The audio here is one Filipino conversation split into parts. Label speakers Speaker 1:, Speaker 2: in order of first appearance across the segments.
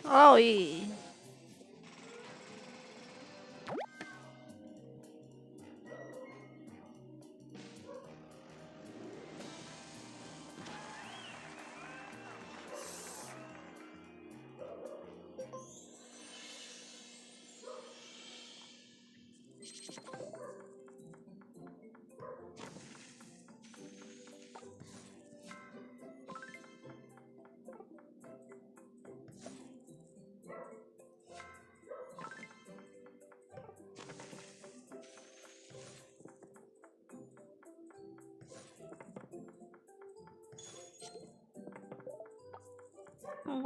Speaker 1: Oy!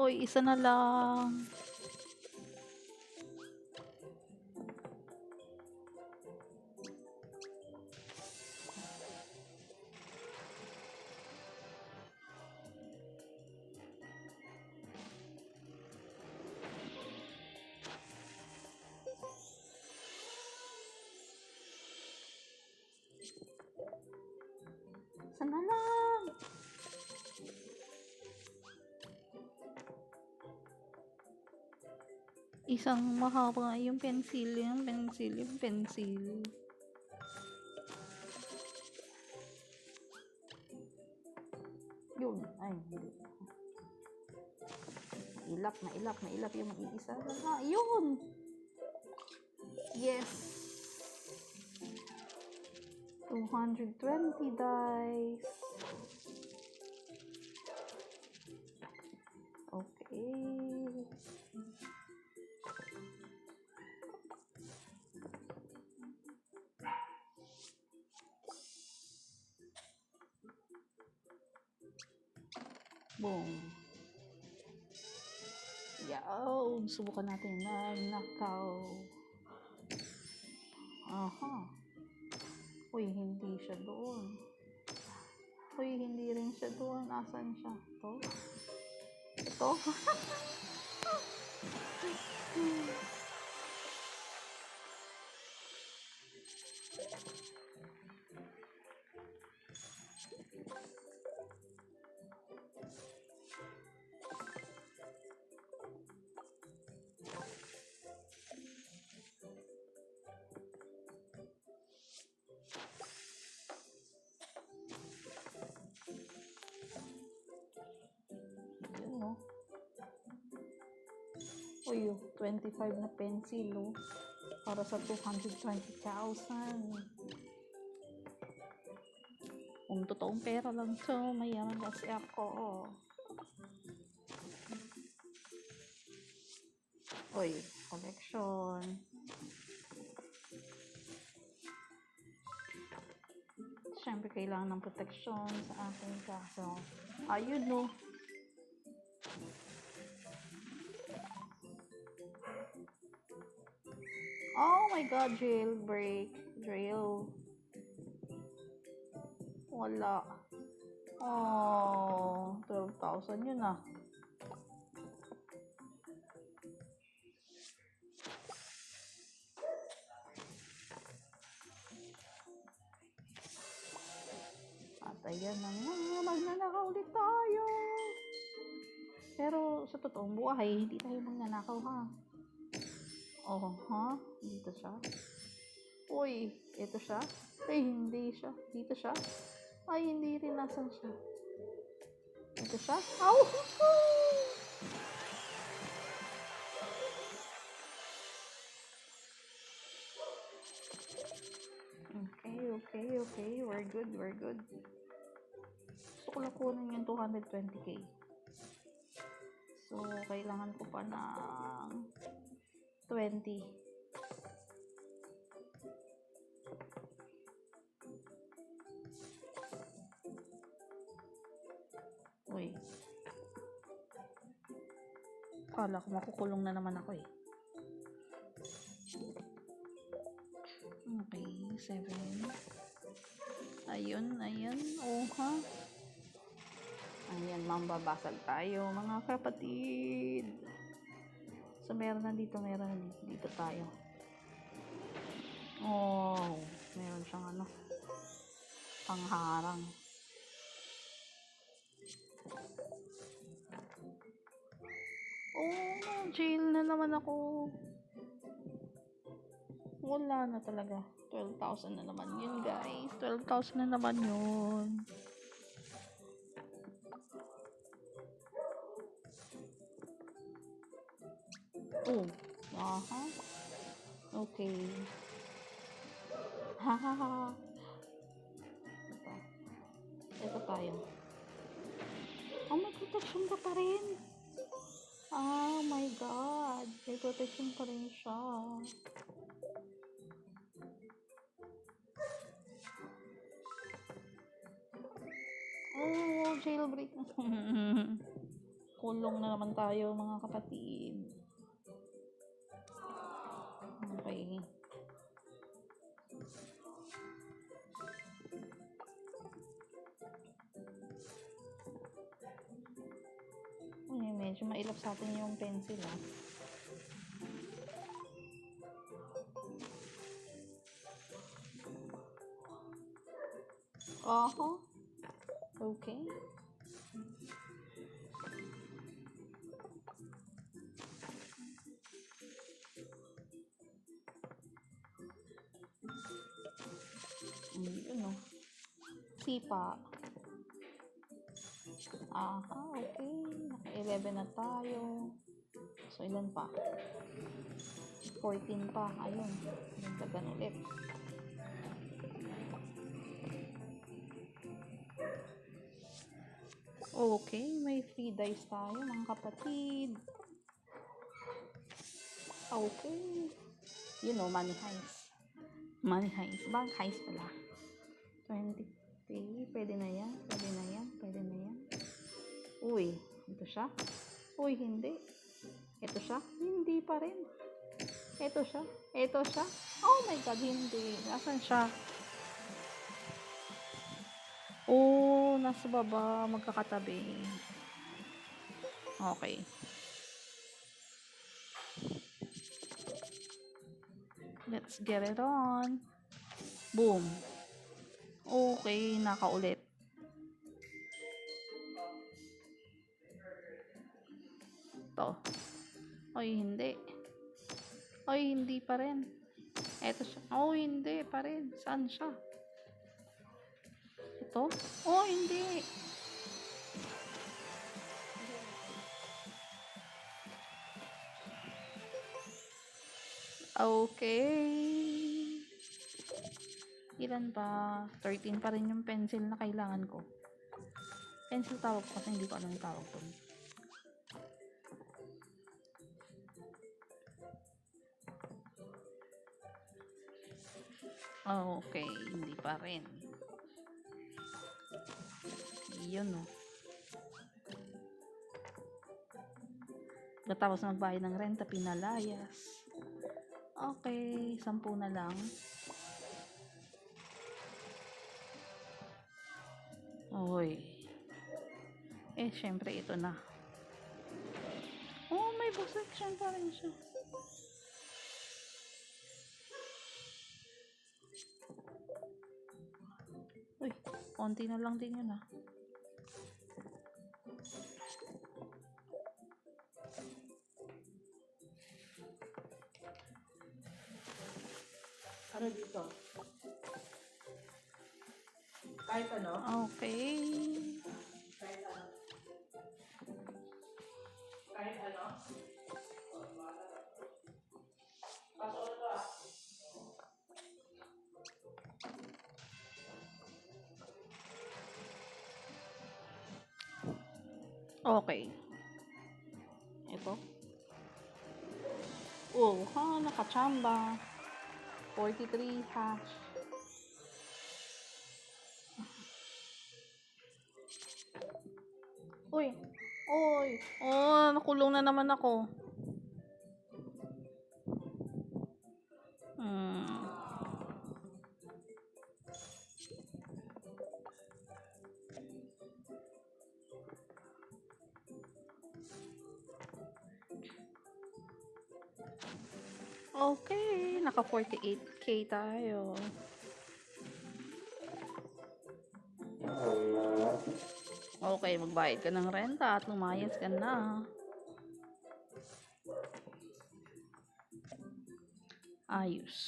Speaker 1: Uy, isa na lang. Isa na lang. Isang mahaba yung pencil, yung pencil, yung pencil. Yun, ay, hindi. Nailap yung mag-iisa lang. Yun! Yes! 220 dice. Okay. Boom. Yaw! Subukan natin. Nagnakaw. Aha. Uy, hindi siya doon. Uy, hindi rin siya doon. Asan siya? Ito? Ito? Uy, 25 na pencil, oh. Para sa 220,000. Kung totoong pera lang to, mayaman kasi ako, oh. Uy, collection. Siyempre, kailangan ng protection sa aking kaso. Ayun, no. Oh my god, jailbreak. Drill. Wala. Oh, 12,000 yun ah. At ayan na nga, magnanakaw ulit tayo. Pero sa totoong buhay, hindi tayo magnanakaw, ha? Oh, ha? Dito siya. Uy, ito siya. Ay, hindi siya. Dito siya. Ay, hindi rin. Nasaan siya? Ito siya. Ow! Okay. We're good. Gusto ko lang kunin yung 220k. So, kailangan ko pa ng 20. Uy. Kala ko makukulong na naman ako, eh. Okay, 7. Ayun. Oh, ha? Ayan, mambabasag tayo, mga kapatid. So, meron na dito tayo. Oh, meron siyang ano, pangharang. Oh, jail na naman ako. Wala na talaga. 12,000 na naman yun, guys. 12,000 na naman yun. Oh. Aha. Okay. Hahaha. Ito tayo. Oh, may protection ka pa rin. Oh my God. May protection pa rin siya. Oh, jailbreak. Kulong na naman tayo, mga kapatid. Okay. Ay, medyo mailap sa atin yung pencil, ah. Oho. Okay. Yun, oh. Sipa. Aha, okay. Naka-11 na tayo. So, ilan pa? 14 pa. Ayun. Nagdagan ulit. Okay, may free dice tayo, mga kapatid. Okay. You know, money heist. Money heist. Bank heist pala. 20. Pwede na yan. Pwede na yan. Pwede na yan. Uy, ito siya. Uy, hindi. Ito siya. Hindi pa rin. Ito siya. Ito siya. Oh my God, hindi. Nasaan siya? Oh, nasa baba. Magkakatabi. Okay. Let's get it on. Boom. Okay, nakaulit. Ito. Oy, hindi. Oy, hindi pa rin. Eto siya. Oh, hindi pa rin. Saan siya? Ito? Oh, hindi. Okay. Ilan pa? 13 pa rin yung pencil na kailangan ko. Pencil tawag ko kasi hindi ko alam yung tawag ko. Okay, hindi pa rin. Yun, oh. Tapos magbayad ng renta, pinalayas. Okay, 10 na lang. Oy. Syempre ito na. Oh, may protection pa rin siya. Uy, konti na lang din yun, ah.
Speaker 2: Ano dito? Kahit ano?
Speaker 1: Okay.
Speaker 2: Kahit ano? Kahit ano? Pasok ito, ah.
Speaker 1: Okay. Ito. Oh, ha, nakachamba. 43 hash. Uy. Uy. Oh, nakulong na naman ako. Okay, naka 48k tayo. Okay, magbayad ka ng renta at lumayas ka na. Ayos.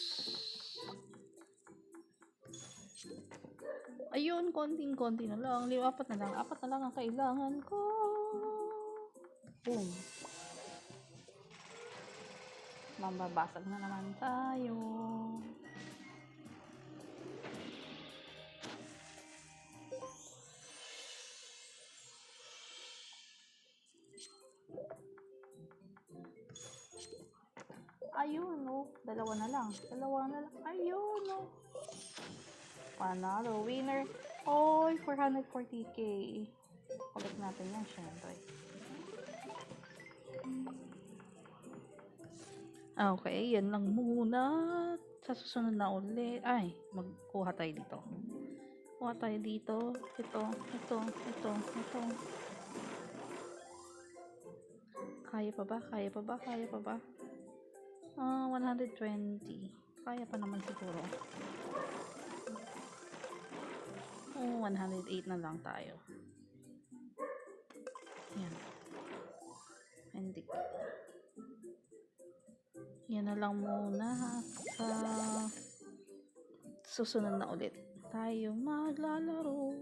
Speaker 1: Ayun, konting-konti na lang. Apat na lang. Apat na lang ang kailangan ko. Boom. Mambabasag na naman tayo. Ayun, oh. Dalawa na lang. Ayun, oh. Panalo. Winner. Oy, 440k. Collect natin yan, syempre. Okay, yan lang muna. Sa susunod na ulit. Ay, magkuha tayo dito. Kuha tayo dito. Ito. Kaya pa ba? 120. Kaya pa naman siguro. 108 na lang tayo. Yan. Hindi. Yan na lang muna. Sa susunod na ulit tayo maglalaro.